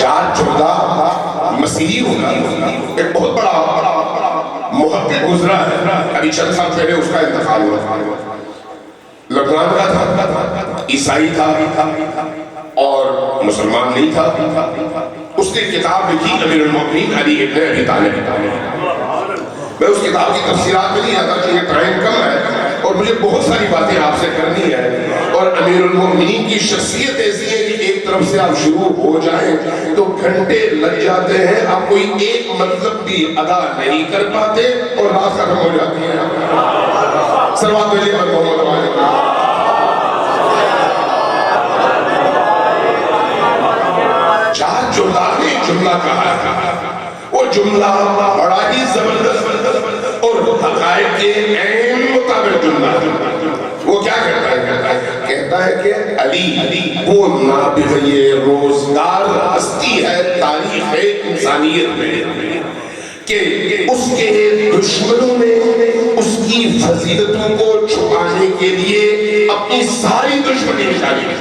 چار جملہ مسیحی ہونا ایک بہت بڑا محقق گزرا ہے، ابھی چند سال پہلے اس کا انتقال ہوا، لبنان کا تھا، عیسائی تھا اور مسلمان نہیں تھا. اس نے کتاب لکھی امیر المؤمنین علی ابن ابی طالب. میں اس کتاب کی تفسیرات میں نہیں آتا کیونکہ ٹائم کم ہے اور مجھے بہت ساری باتیں آپ سے کرنی ہے، اور امیر المؤمنین کی شخصیت ایسی ہے کہ ایک طرف سے آپ شروع ہو جائیں تو گھنٹے لگ جاتے ہیں، آپ کوئی ایک مطلب بھی ادا نہیں کر پاتے اور بات ختم ہو جاتی ہے. صلوات علیہ محمد وآلہ. چار جملہ نے جملہ کہا ہے، وہ جملہ بڑا ہی زبردست اور حقائق کے عین مطابق جملہ ہے. وہ کیا کہتا ہے؟ کہتا ہے کہ علی وہ نابغہ روزگار ہستی ہے تاریخ انسانیت میں کہ اس کے دشمنوں نے اس کی فضیلتوں کو چھپانے کے لیے اپنی ساری دشمنی نکالی.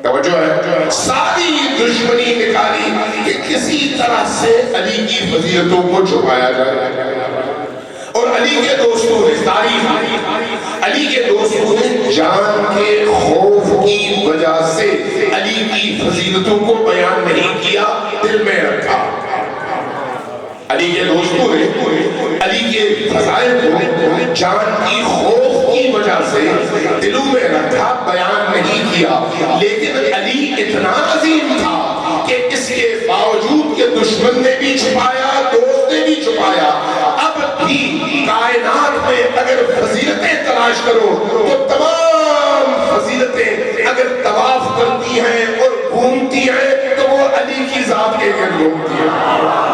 توجہ ہے، ساری دشمنی نکالی کہ کسی طرح سے علی کی فضیلتوں کو چھپایا جائے. اور علی کے دوستوں نے تاریخ، علی کے دوستوں نے جان کے خوف کی وجہ سے علی کی فضیلتوں کو بیان نہیں کیا، دل میں رکھا. علی کے دوستوں نے علی کے فضائل کو جان کی خوف کی وجہ سے دلوں میں رکھا، بیان نہیں کیا. لیکن علی اتنا عظیم تھا کہ اس کے باوجود کہ دشمن نے بھی چھپایا، دوست نے بھی چھپایا، اب بھی کائنات میں اگر فضیلتیں تلاش کرو تو تمام فضیلتیں اگر طواف کرتی ہیں اور گھومتی ہیں تو وہ علی کی ذات کے گرد گھومتی ہیں.